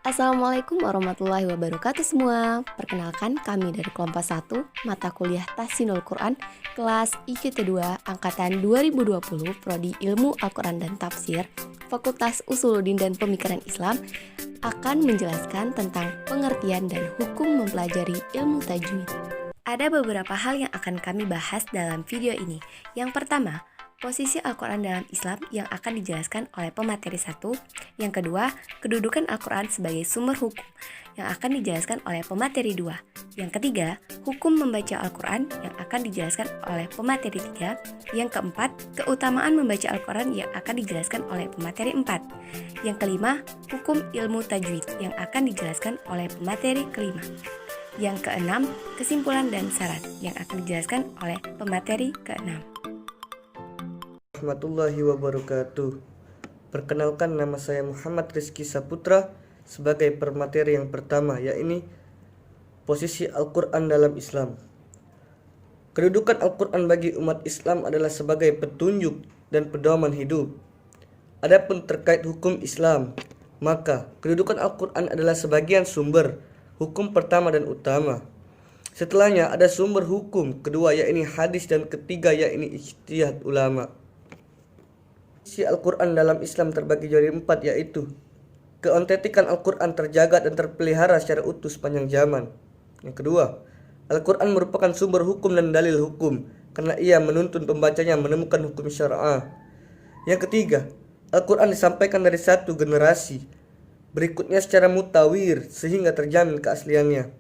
Assalamualaikum warahmatullahi wabarakatuh semua. Perkenalkan kami dari kelompok 1 mata kuliah Tahsinul Quran kelas IKT 2 angkatan 2020 Prodi Ilmu Al-Quran dan Tafsir Fakultas Usuluddin dan Pemikiran Islam akan menjelaskan tentang pengertian dan hukum mempelajari ilmu tajwid. Ada beberapa hal yang akan kami bahas dalam video ini. Yang pertama, posisi Al-Quran dalam Islam yang akan dijelaskan oleh pemateri 1. Yang kedua, kedudukan Al-Quran sebagai sumber hukum yang akan dijelaskan oleh pemateri 2. Yang ketiga, hukum membaca Al-Quran yang akan dijelaskan oleh pemateri 3. Yang keempat, keutamaan membaca Al-Quran yang akan dijelaskan oleh pemateri 4. Yang kelima, hukum ilmu tajwid yang akan dijelaskan oleh pemateri kelima. Yang keenam, kesimpulan dan syarat yang akan dijelaskan oleh pemateri keenam. Warahmatullahi wabarakatuh. Perkenalkan, nama saya Muhammad Rizky Saputra sebagai permateri yang pertama, yaitu posisi Al-Quran dalam Islam. Kedudukan Al-Quran bagi umat Islam adalah sebagai petunjuk dan pedoman hidup. Adapun terkait hukum Islam, maka kedudukan Al-Quran adalah sebagian sumber hukum pertama dan utama. Setelahnya ada sumber hukum kedua, yaitu hadis, dan ketiga yaitu ijtihad ulama. Isi Al-Quran dalam Islam terbagi jadi 4, yaitu keotentikan Al-Quran terjaga dan terpelihara secara utuh sepanjang zaman. Yang kedua, Al-Quran merupakan sumber hukum dan dalil hukum karena ia menuntun pembacanya menemukan hukum syar'ah. Yang ketiga, Al-Quran disampaikan dari satu generasi berikutnya secara mutawir sehingga terjamin keasliannya.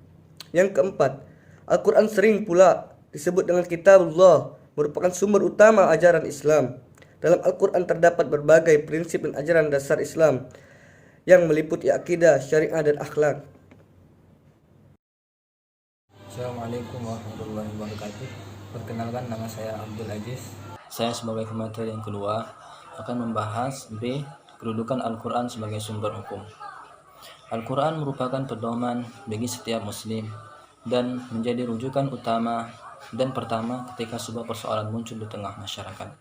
Yang keempat, Al-Quran sering pula disebut dengan Kitabullah, merupakan sumber utama ajaran Islam. Dalam Al-Quran terdapat berbagai prinsip dan ajaran dasar Islam yang meliputi akidah, syariah, dan akhlak. Assalamualaikum warahmatullahi wabarakatuh. Perkenalkan, nama saya Abdul Aziz. Saya sebagai pemateri yang kedua akan membahas B. Kedudukan Al-Quran sebagai sumber hukum. Al-Quran merupakan pedoman bagi setiap muslim dan menjadi rujukan utama dan pertama ketika sebuah persoalan muncul di tengah masyarakat.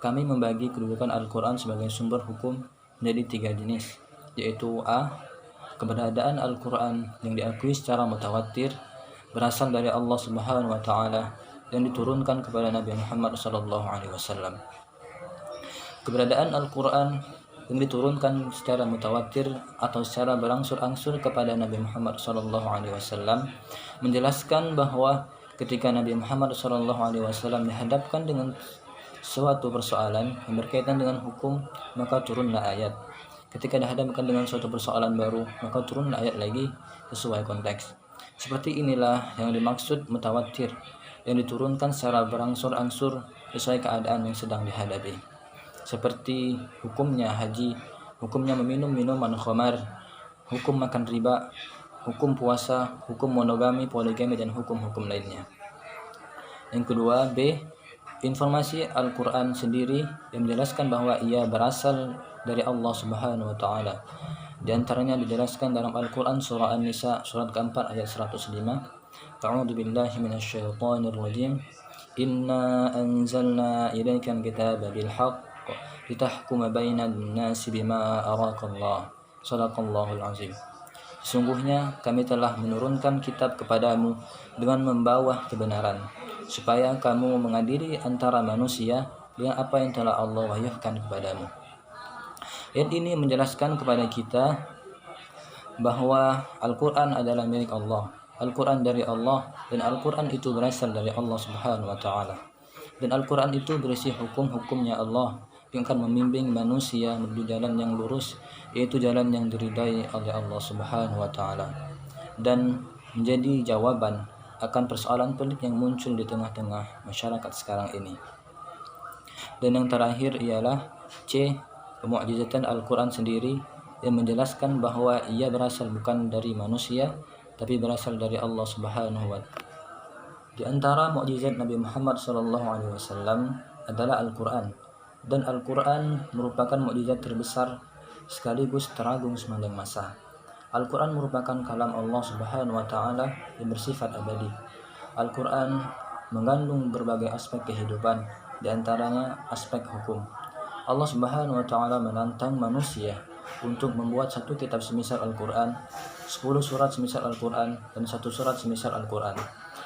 Kami membagi kedudukan Al-Quran sebagai sumber hukum menjadi 3 jenis, yaitu A. Keberadaan Al-Quran yang diakui secara mutawatir berasal dari Allah Subhanahu wa Ta'ala yang diturunkan kepada Nabi Muhammad SAW. Keberadaan Al-Quran yang diturunkan secara mutawatir atau secara berangsur-angsur kepada Nabi Muhammad SAW menjelaskan bahwa ketika Nabi Muhammad SAW dihadapkan dengan suatu persoalan yang berkaitan dengan hukum, maka turunlah ayat. Ketika dihadapkan dengan suatu persoalan baru, maka turunlah ayat lagi sesuai konteks. Seperti inilah yang dimaksud mutawatir, yang diturunkan secara berangsur-angsur sesuai keadaan yang sedang dihadapi. Seperti hukumnya haji, hukumnya meminum minuman khamar, hukum makan riba, hukum puasa, hukum monogami, poligami, dan hukum-hukum lainnya. Yang kedua, B. Informasi Al-Quran sendiri yang menjelaskan bahwa ia berasal dari Allah Subhanahu wa Ta'ala. Di antaranya dijelaskan dalam Al-Quran surah An-Nisa surat keempat ayat 105. A'udzu billahi minasyaitonir rajim. Inna anzalna ilaikal kitaba bil haqq litahkuma bainan nasi bima araakallah. Shadaqallahul azim. Sesungguhnya kami telah menurunkan kitab kepadamu dengan membawa kebenaran, supaya kamu mengadili antara manusia dengan apa yang telah Allah wahyukan kepadamu. Ayat ini menjelaskan kepada kita bahwa Al-Quran adalah milik Allah, Al-Quran dari Allah, dan Al-Quran itu berasal dari Allah Subhanahu wa Ta'ala. Dan Al-Quran itu berisi hukum-hukumnya Allah yang akan membimbing manusia menuju jalan yang lurus, yaitu jalan yang diridai oleh Allah Subhanahu wa Ta'ala, dan menjadi jawaban akan persoalan pelik yang muncul di tengah-tengah masyarakat sekarang ini. Dan yang terakhir ialah C. Kemu'jizatan Al-Quran sendiri yang menjelaskan bahwa ia berasal bukan dari manusia tapi berasal dari Allah Subhanahu wa Ta'ala. Di antara mukjizat Nabi Muhammad SAW adalah Al-Quran, dan Al-Quran merupakan mukjizat terbesar sekaligus teragung sepanjang masa. Al-Quran merupakan kalam Allah Subhanahu wa Ta'ala yang bersifat abadi. Al-Quran mengandung berbagai aspek kehidupan, di antaranya aspek hukum. Allah Subhanahu wa Ta'ala menantang manusia untuk membuat satu kitab semisal Al-Quran, 10 surat semisal Al-Quran, dan 1 surat semisal Al-Quran.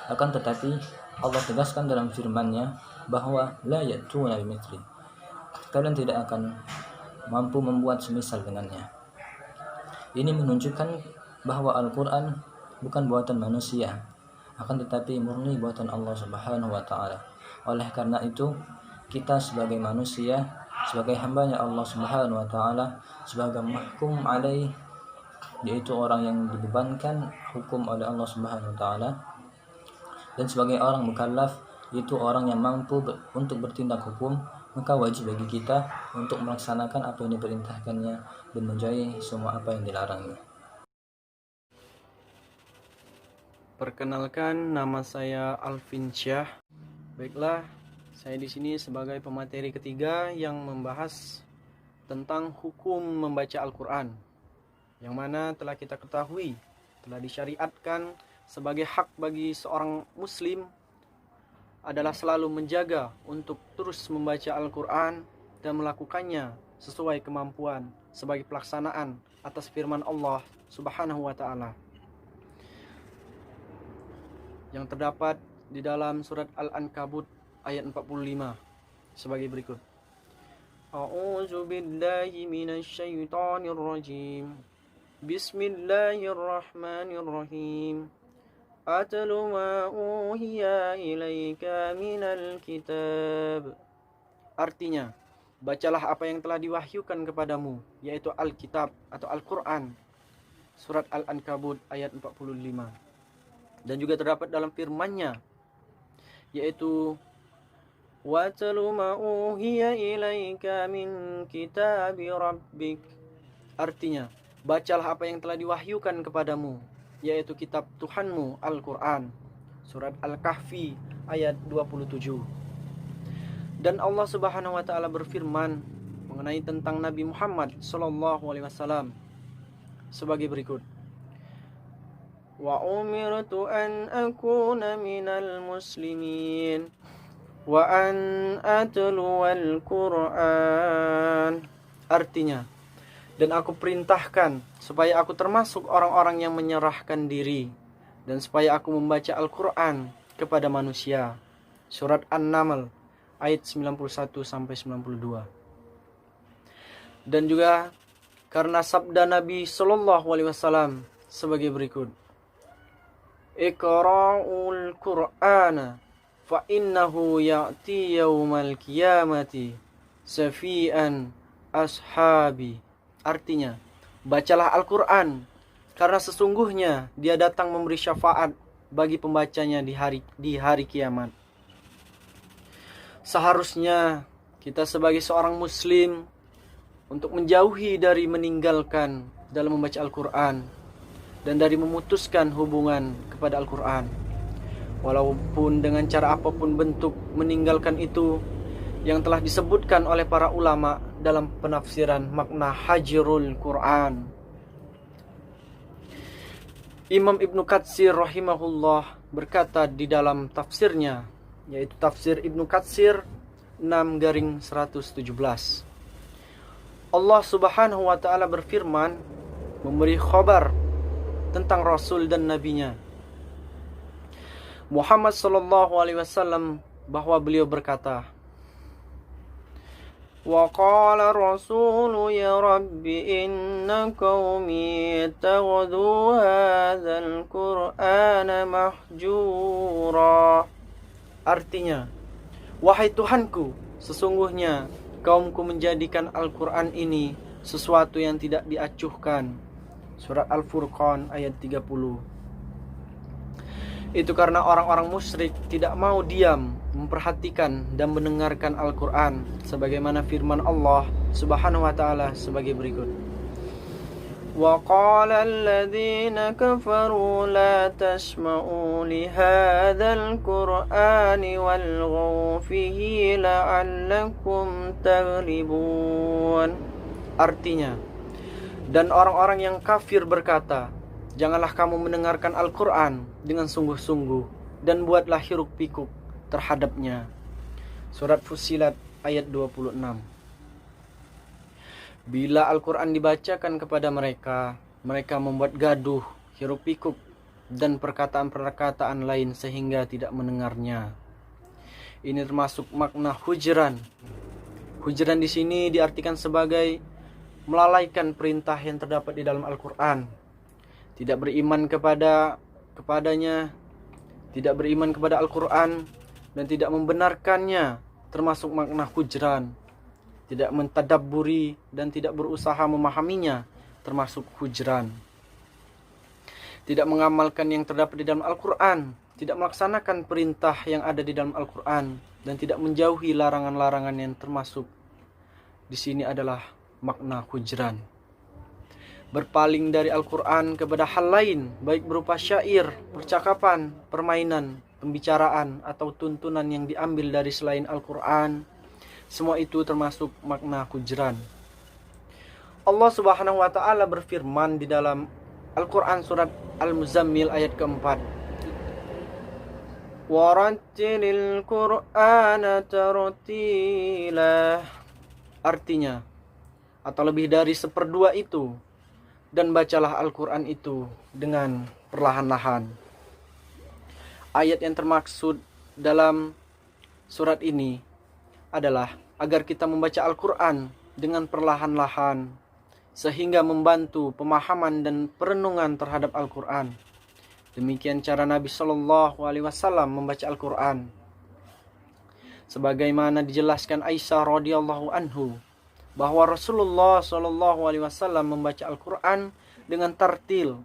Akan tetapi Allah tegaskan dalam firman-Nya bahwa la ya'tuna bimithli, kalian tidak akan mampu membuat semisal dengannya. Ini menunjukkan bahwa Al-Quran bukan buatan manusia, akan tetapi murni buatan Allah Subhanahu wa Ta'ala. Oleh karena itu, kita sebagai manusia, sebagai hambanya Allah Subhanahu wa Ta'ala, sebagai mahkum alaih, yaitu orang yang dibebankan hukum oleh Allah Subhanahu wa Ta'ala, dan sebagai orang mukallaf, yaitu orang yang mampu untuk bertindak hukum, maka wajib bagi kita untuk melaksanakan apa yang diperintahkannya dan menjauhi semua apa yang dilarangnya. Perkenalkan, nama saya Alvin Syah. Baiklah, saya di sini sebagai pemateri ketiga yang membahas tentang hukum membaca Al-Quran, yang mana telah kita ketahui telah disyariatkan sebagai hak bagi seorang muslim adalah selalu menjaga untuk terus membaca Al-Quran dan melakukannya sesuai kemampuan sebagai pelaksanaan atas firman Allah Subhanahu wa Ta'ala yang terdapat di dalam surat Al-Ankabut ayat 45 sebagai berikut. A'udzu billahi minasyaitonir rajim. Bismillahirrahmanirrahim. Atlu ma uhiya ilaika minal kitab. Artinya, bacalah apa yang telah diwahyukan kepadamu, yaitu Alkitab atau Al-Quran. Surat Al-Ankabut ayat 45. Dan juga terdapat dalam firman-Nya, yaitu Watlu ma uhiya ilaika min kitabi rabbik. Artinya, bacalah apa yang telah diwahyukan kepadamu, yaitu kitab Tuhanmu Al-Quran. Surat Al-Kahfi ayat 27. Dan Allah Subhanahu wa Ta'ala berfirman mengenai tentang Nabi Muhammad sallallahu alaihi wasallam sebagai berikut. Wa umirtu an akuna minal muslimin wa an atluwal Qur'an. Artinya, dan aku perintahkan supaya aku termasuk orang-orang yang menyerahkan diri, dan supaya aku membaca Al-Quran kepada manusia. Surat An-Naml ayat 91-92. Dan juga karena sabda Nabi sallallahu alaihi wasallam sebagai berikut. Iqra'ul Qur'ana fa innahu ya'ti yaumal qiyamati safi'an ashabi. Artinya, bacalah Al-Quran karena sesungguhnya dia datang memberi syafaat bagi pembacanya di hari kiamat. Seharusnya kita sebagai seorang muslim untuk menjauhi dari meninggalkan dalam membaca Al-Quran dan dari memutuskan hubungan kepada Al-Quran. Walaupun dengan cara apapun bentuk meninggalkan itu yang telah disebutkan oleh para ulama dalam penafsiran makna hajrul Quran. Imam Ibnu Katsir rahimahullah berkata di dalam tafsirnya, yaitu tafsir Ibnu Katsir 6-117. Allah Subhanahu wa Ta'ala berfirman memberi khabar tentang Rasul dan Nabinya Muhammad sallallahu alaihi wasallam, bahwa beliau berkata, Wa qala rasulu ya rabbi inna qaumi taghdu hadzal qur'ana mahjura. Artinya, wahai Tuhanku, sesungguhnya kaumku menjadikan Al-Quran ini sesuatu yang tidak diacuhkan. Surat Al-Furqan ayat 30. Itu karena orang-orang musyrik tidak mau diam memperhatikan dan mendengarkan Al-Quran, sebagaimana firman Allah Subhanahu wa Ta'ala sebagai berikut. Wa qala alladhina kafaru la tasma'u li hadzal qur'ani walghaw fihi la'allakum taghlibun. Artinya, dan orang-orang yang kafir berkata, janganlah kamu mendengarkan Al-Quran dengan sungguh-sungguh dan buatlah hiruk pikuk terhadapnya. Surat Fussilat ayat 26. Bila Al-Quran dibacakan kepada mereka, mereka membuat gaduh, hiruk pikuk, dan perkataan-perkataan lain sehingga tidak mendengarnya. Ini termasuk makna hujran. Hujran di sini diartikan sebagai melalaikan perintah yang terdapat di dalam Al-Quran, tidak beriman kepadanya, tidak beriman kepada Al-Quran, dan tidak membenarkannya, termasuk makna hujran. Tidak mentadabburi dan tidak berusaha memahaminya, termasuk hujran. Tidak mengamalkan yang terdapat di dalam Al-Quran, tidak melaksanakan perintah yang ada di dalam Al-Quran, dan tidak menjauhi larangan-larangan yang termasuk di sini adalah makna hujran. Berpaling dari Al-Quran kepada hal lain, baik berupa syair, percakapan, permainan, pembicaraan, atau tuntunan yang diambil dari selain Al-Quran, semua itu termasuk makna hujran. Allah Subhanahu wa taala berfirman di dalam Al-Quran surat Al-Muzammil ayat keempat. Warattilil Qur'ana tartila. Artinya, atau lebih dari 1/2 itu, dan bacalah Al-Quran itu dengan perlahan-lahan. Ayat yang termaksud dalam surat ini adalah agar kita membaca Al-Quran dengan perlahan-lahan sehingga membantu pemahaman dan perenungan terhadap Al-Quran. Demikian cara Nabi SAW membaca Al-Quran. Sebagaimana dijelaskan Aisyah radhiyallahu anhu bahwa Rasulullah SAW membaca Al-Quran dengan tartil,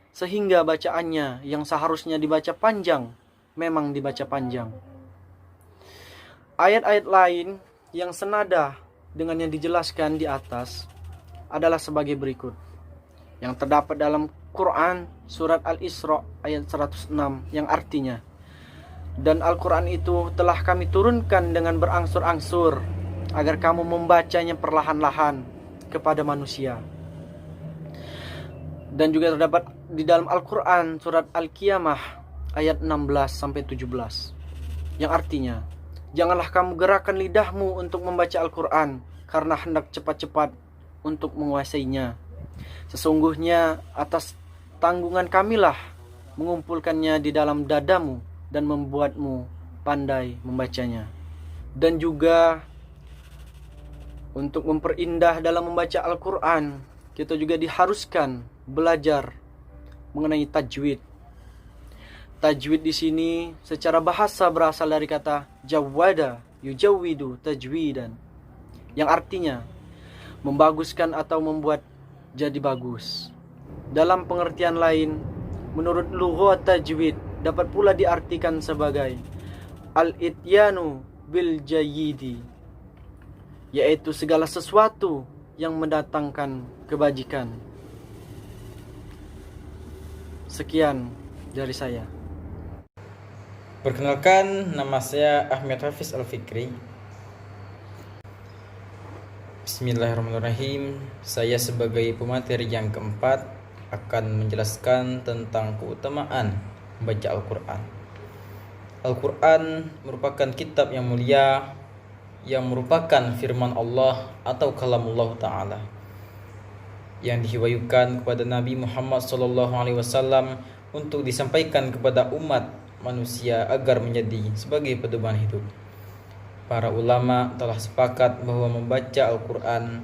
sehingga bacaannya yang seharusnya dibaca panjang memang dibaca panjang. Ayat-ayat lain yang senada dengan yang dijelaskan di atas adalah sebagai berikut. Yang terdapat dalam Quran surat Al-Isra ayat 106 yang artinya, dan Al-Quran itu telah kami turunkan dengan berangsur-angsur agar kamu membacanya perlahan-lahan kepada manusia. Dan juga terdapat di dalam Al-Quran surat Al-Qiyamah ayat 16-17 yang artinya, janganlah kamu gerakkan lidahmu untuk membaca Al-Quran karena hendak cepat-cepat untuk menguasainya. Sesungguhnya atas tanggungan kamilah mengumpulkannya di dalam dadamu dan membuatmu pandai membacanya. Dan juga untuk memperindah dalam membaca Al-Quran, kita juga diharuskan belajar mengenai tajwid. Tajwid di sini secara bahasa berasal dari kata jawwada yujawwidu tajwidan, yang artinya membaguskan atau membuat jadi bagus. Dalam pengertian lain, menurut lughat tajwid dapat pula diartikan sebagai al-ityanu bil jayyidi, yaitu segala sesuatu yang mendatangkan kebajikan. Sekian dari saya. Perkenalkan, nama saya Ahmad Hafiz Al-Fikri. Bismillahirrahmanirrahim. Saya sebagai pemateri yang keempat akan menjelaskan tentang keutamaan membaca Al-Quran. Al-Quran merupakan kitab yang mulia, yang merupakan firman Allah atau kalamullah Ta'ala, yang diwahyukan kepada Nabi Muhammad SAW untuk disampaikan kepada umat manusia agar menjadi sebagai pedoman hidup. Para ulama telah sepakat bahwa membaca Al-Quran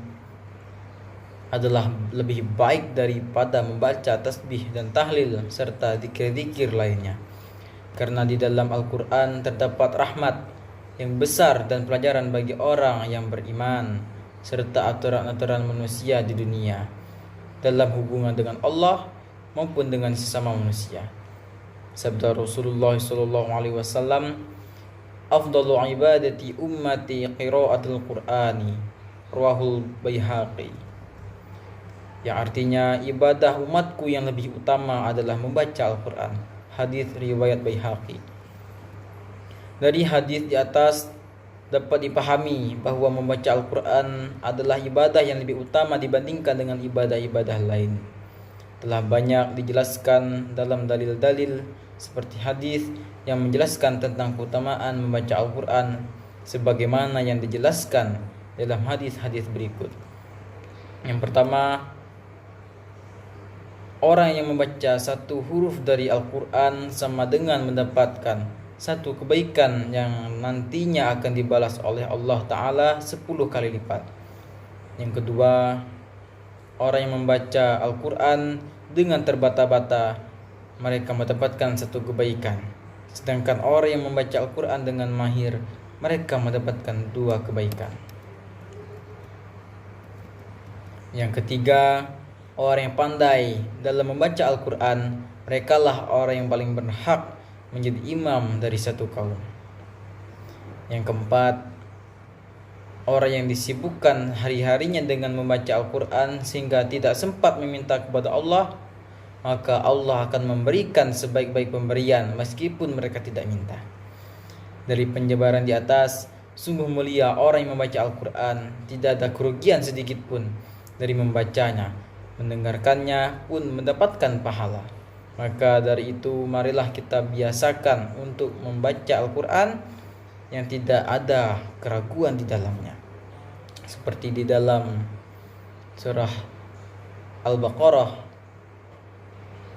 adalah lebih baik daripada membaca tasbih dan tahlil serta zikir-zikir lainnya, karena di dalam Al-Quran terdapat rahmat yang besar dan pelajaran bagi orang yang beriman, serta aturan-aturan manusia di dunia dalam hubungan dengan Allah maupun dengan sesama manusia. Sabda Rasulullah SAW, afdalu ibadati ummati qiraatul Qur'ani, rawahul Baihaqi, yang artinya ibadah umatku yang lebih utama adalah membaca Al-Quran. Hadis riwayat Baihaqi. Dari hadis di atas dapat dipahami bahwa membaca Al-Quran adalah ibadah yang lebih utama dibandingkan dengan ibadah-ibadah lain. Telah banyak dijelaskan dalam dalil-dalil seperti hadis yang menjelaskan tentang keutamaan membaca Al-Quran sebagaimana yang dijelaskan dalam hadis-hadis berikut. Yang pertama, orang yang membaca satu huruf dari Al-Quran sama dengan mendapatkan satu kebaikan yang nantinya akan dibalas oleh Allah Ta'ala 10 kali lipat. Yang kedua, orang yang membaca Al-Quran dengan terbata-bata, mereka mendapatkan satu kebaikan. Sedangkan orang yang membaca Al-Quran dengan mahir, mereka mendapatkan 2 kebaikan. Yang ketiga, orang yang pandai dalam membaca Al-Quran, merekalah orang yang paling berhak menjadi imam dari satu kaum. Yang keempat, orang yang disibukkan hari-harinya dengan membaca Al-Quran sehingga tidak sempat meminta kepada Allah, maka Allah akan memberikan sebaik-baik pemberian meskipun mereka tidak minta. Dari penjabaran di atas, sungguh mulia orang yang membaca Al-Quran, tidak ada kerugian sedikit pun dari membacanya, mendengarkannya pun mendapatkan pahala. Maka dari itu marilah kita biasakan untuk membaca Al-Quran yang tidak ada keraguan di dalamnya. Seperti di dalam surah Al-Baqarah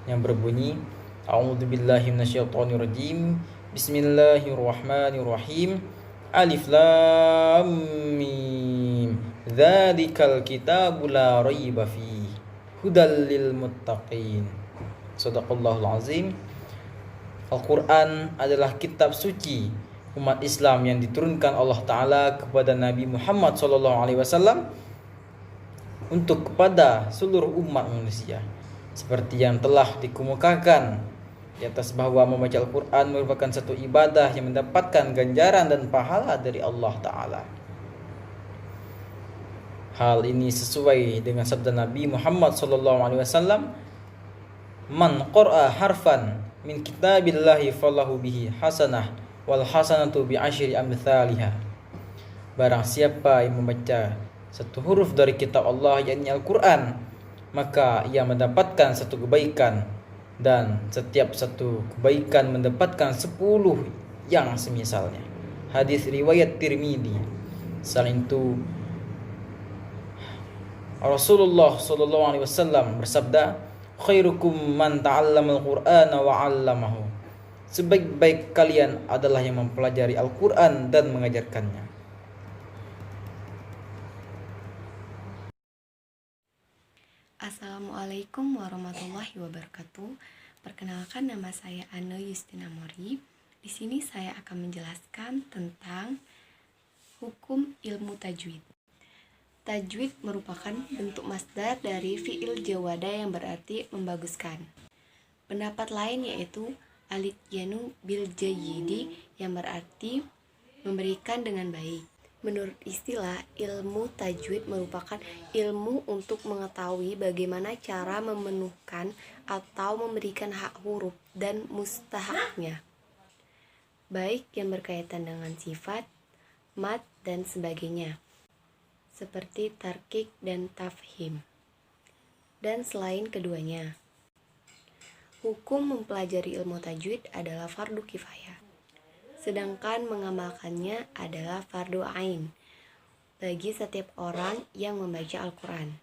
yang berbunyi, A'udzubillahi minasyaitonirrajim, Bismillahirrahmanirrahim, Alif Lam Mim, Dzalikal kitabu la raiba fihi, hudal lil muttaqin. Shadaqallahul azim. Al-Quran adalah kitab suci umat Islam yang diturunkan Allah Ta'ala kepada Nabi Muhammad SAW untuk kepada seluruh umat manusia. Seperti yang telah dikemukakan di atas bahwa membaca Al-Quran merupakan satu ibadah yang mendapatkan ganjaran dan pahala dari Allah Ta'ala. Hal ini sesuai dengan sabda Nabi Muhammad SAW, Man qara'a harfan min kitabillahi falahu bihi hasanah wal hasanatu bi asyri amthaliha. Barang siapa yang membaca satu huruf dari kitab Allah, yakni Al-Quran, maka ia mendapatkan satu kebaikan, dan setiap satu kebaikan mendapatkan 10 yang semisalnya. Hadis riwayat Tirmidzi. Selain itu, Rasulullah SAW bersabda, khairukum man ta'allama al-Qur'ana wa 'allamahu. Sebaik-baik kalian adalah yang mempelajari Al-Qur'an dan mengajarkannya. Assalamualaikum warahmatullahi wabarakatuh. Perkenalkan, nama saya Anne Justina Mori. Di sini saya akan menjelaskan tentang hukum ilmu tajwid. Tajwid merupakan bentuk masdar dari fi'il jawada yang berarti membaguskan. Pendapat lain yaitu al-ityanu bil jayyidi yang berarti memberikan dengan baik. Menurut istilah, ilmu tajwid merupakan ilmu untuk mengetahui bagaimana cara memenuhkan atau memberikan hak huruf dan mustahaknya, baik yang berkaitan dengan sifat, mad, dan sebagainya, seperti tarkik dan tafhim, dan selain keduanya. Hukum mempelajari ilmu tajwid adalah fardu kifayah, sedangkan mengamalkannya adalah fardu ain bagi setiap orang yang membaca Al-Quran.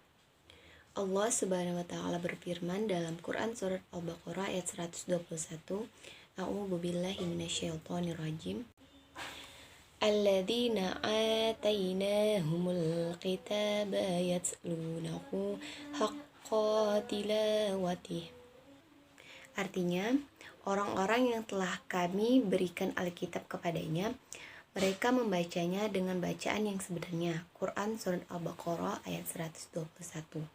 Allah Subhanahu wa Ta'ala berfirman dalam Quran surat Al-Baqarah ayat 121, A'udzu billahi minasyaitonir rajim. Alladzina atainahumul kitaba yatlunahu haqqa tilawatih. Artinya, orang-orang yang telah kami berikan Alkitab kepadanya, mereka membacanya dengan bacaan yang sebenarnya. Quran surat Al-Baqarah ayat 121.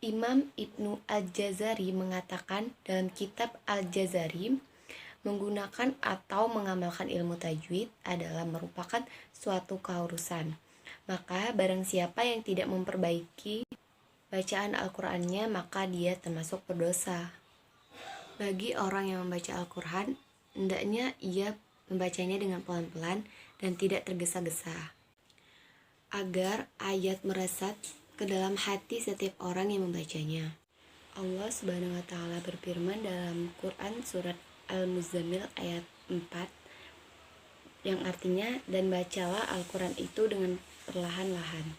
Imam Ibnu Al-Jazari mengatakan dalam kitab Al-Jazari, menggunakan atau mengamalkan ilmu tajwid adalah merupakan suatu keharusan. Maka barang siapa yang tidak memperbaiki bacaan Al-Qur'annya, maka dia termasuk berdosa. Bagi orang yang membaca Al-Qur'an, hendaknya ia membacanya dengan pelan-pelan dan tidak tergesa-gesa, agar ayat meresap ke dalam hati setiap orang yang membacanya. Allah Subhanahu wa Ta'ala berfirman dalam Quran surat Al-Muzammil ayat 4, yang artinya, dan bacalah Al-Quran itu dengan perlahan-lahan.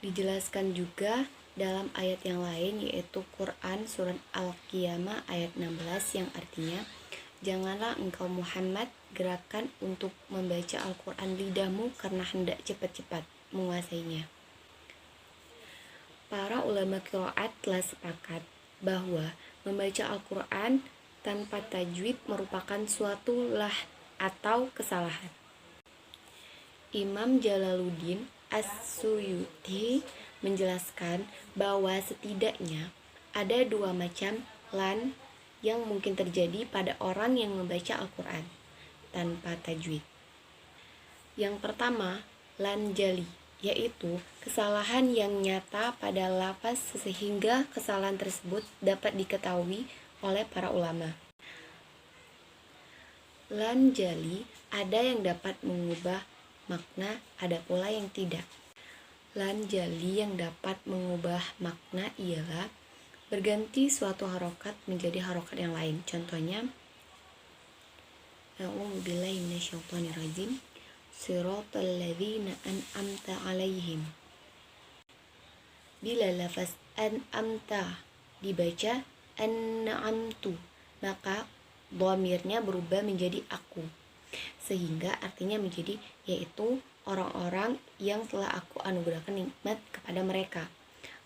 Dijelaskan juga dalam ayat yang lain, yaitu Quran surat Al-Qiyamah ayat 16 yang artinya, janganlah engkau Muhammad gerakan untuk membaca Al-Quran lidahmu karena hendak cepat-cepat menguasainya. Para ulama qiraat telah sepakat bahwa membaca Al-Quran tanpa tajwid merupakan suatu atau kesalahan. Imam Jalaluddin As-Suyuti menjelaskan bahwa setidaknya ada dua macam lan yang mungkin terjadi pada orang yang membaca Al-Quran tanpa tajwid. Yang pertama, lan jali, yaitu kesalahan yang nyata pada lafaz sehingga kesalahan tersebut dapat diketahui oleh para ulama. Lan jali ada yang dapat mengubah makna, ada pula yang tidak. Lan jali yang dapat mengubah makna ialah berganti suatu harokat menjadi harokat yang lain. Contohnya, A'udzubillahi minasyaitonirrajim, siratal ladzina an'amta 'alaihim. Bila lafaz an'amta dibaca an'amtu, maka dhamirnya berubah menjadi aku, sehingga artinya menjadi yaitu orang-orang yang telah aku anugerahkan nikmat kepada mereka.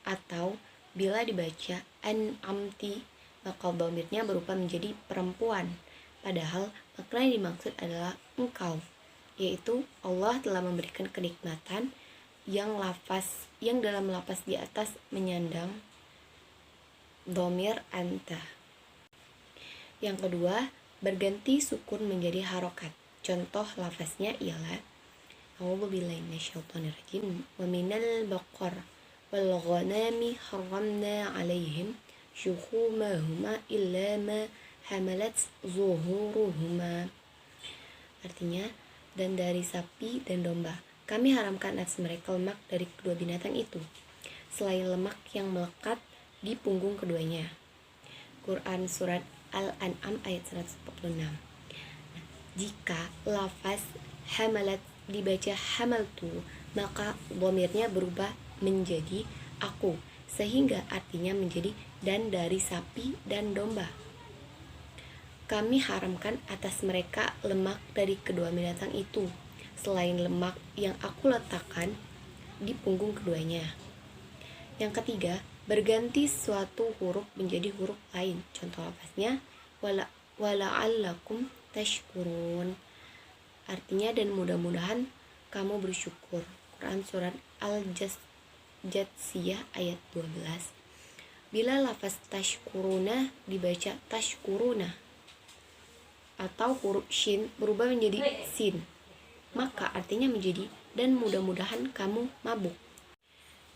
Atau bila dibaca an'amti, maka dhamirnya berubah menjadi perempuan, padahal makna yang dimaksud adalah engkau, yaitu Allah telah memberikan kenikmatan yang dalam lafaz di atas menyandang dhamir anta. Yang kedua, berganti sukun menjadi harokat. Contoh lafaznya ialah A'udzubillahi minasyaitonirrajim, wa minal baqar wal ghanami harramna 'alaihim syuhumahuma illa ma hamalat zuhuruhuma. Artinya, dan dari sapi dan domba kami haramkan atas mereka lemak dari kedua binatang itu, selain lemak yang melekat di punggung keduanya. Quran surat Al-An'am ayat 146. Jika lafaz hamalat dibaca hamaltu, maka dhamirnya berubah menjadi aku, sehingga artinya menjadi dan dari sapi dan domba. Kami haramkan atas mereka lemak dari kedua binatang itu, selain lemak yang aku letakkan di punggung keduanya. Yang ketiga, berganti suatu huruf menjadi huruf lain. Contoh lafaznya wala'allakum tashkurun, artinya dan mudah-mudahan kamu bersyukur. Quran surat Al-Jathiyah ayat 12. Bila lafaz tashkuruna dibaca tashkuruna atau huruf shin berubah menjadi sin, maka artinya menjadi dan mudah-mudahan kamu mabuk.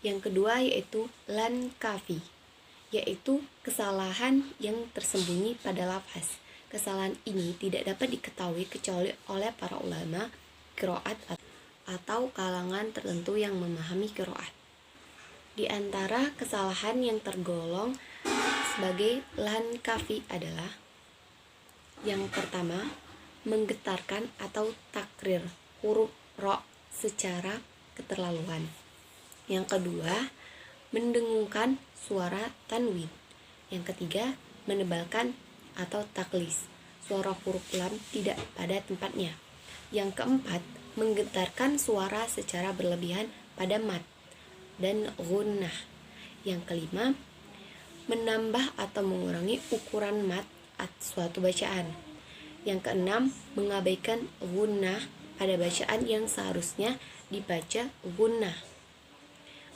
Yang kedua yaitu lan kafi, yaitu kesalahan yang tersembunyi pada lafaz. Kesalahan ini tidak dapat diketahui kecuali oleh para ulama qiraat atau kalangan tertentu yang memahami qiraat. Di antara kesalahan yang tergolong sebagai lan kafi adalah yang pertama, menggetarkan atau takrir huruf ro secara keterlaluan. Yang kedua, mendengungkan suara tanwin. Yang ketiga, menebalkan atau taklis suara huruf lam tidak pada tempatnya. Yang keempat, menggetarkan suara secara berlebihan pada mat dan gunnah. Yang kelima, menambah atau mengurangi ukuran mat suatu bacaan. Yang keenam, mengabaikan gunnah pada bacaan yang seharusnya dibaca gunnah.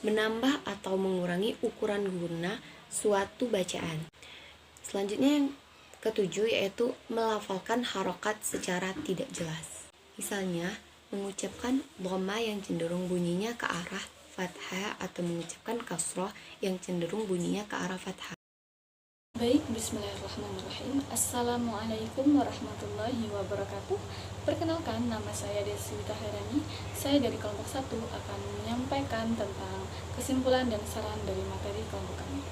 Menambah atau mengurangi ukuran gunnah suatu bacaan. Selanjutnya yang ketujuh yaitu melafalkan harokat secara tidak jelas. Misalnya, mengucapkan dhamma yang cenderung bunyinya ke arah fathah atau mengucapkan kasroh yang cenderung bunyinya ke arah fathah. Baik, bismillahirrahmanirrahim. Assalamualaikum warahmatullahi wabarakatuh. Perkenalkan, nama saya Desi Taherani. Saya dari kelompok 1 akan menyampaikan tentang kesimpulan dan saran dari materi kelompok kami.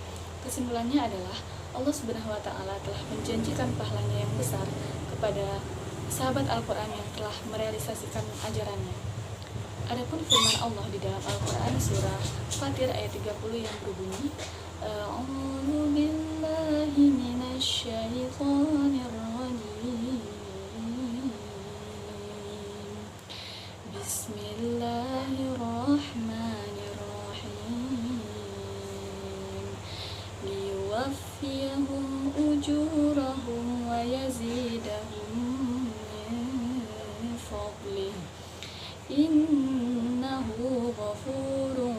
Kesimpulannya adalah Allah Subhanahu wa Ta'ala telah menjanjikan pahalanya yang besar kepada sahabat Al-Quran yang telah merealisasikan ajarannya. Adapun firman Allah di dalam Al-Quran surah Fatir ayat 30 yang berbunyi, A'udzu billahi minasy syaithanir rajim. Bismillahirrahmanirrahim. Liyuwaffiyahum ujurahum wa yazidahum min fadlih. Innahu ghafurun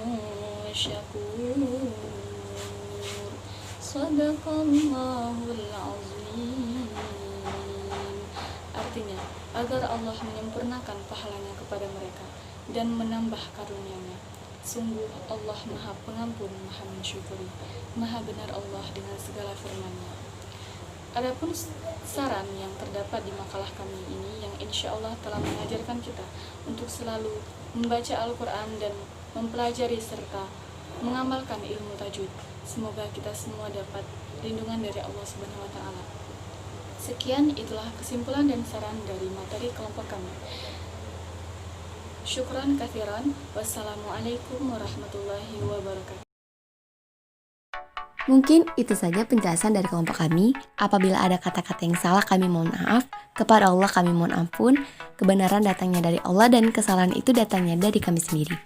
syakur. Sadaqallahul azim. Artinya, agar Allah menyempurnakan pahalanya kepada mereka dan menambah karunia-Nya. Sungguh Allah Maha Pengampun, Maha Mensyukuri. Maha benar Allah dengan segala firman-Nya. Adapun saran yang terdapat di makalah kami ini yang insya Allah telah mengajarkan kita untuk selalu membaca Al-Quran dan mempelajari serta mengamalkan ilmu tajwid. Semoga kita semua dapat lindungan dari Allah Subhanahu wa Ta'ala. Sekian, itulah kesimpulan dan saran dari materi kelompok kami. Syukran katsiran. Wassalamualaikum warahmatullahi wabarakatuh. Mungkin itu saja penjelasan dari kelompok kami. Apabila ada kata-kata yang salah, kami mohon maaf. Kepada Allah kami mohon ampun. Kebenaran datangnya dari Allah dan kesalahan itu datangnya dari kami sendiri.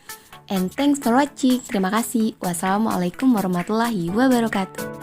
And thanks for watching. Terima kasih. Wassalamualaikum warahmatullahi wabarakatuh.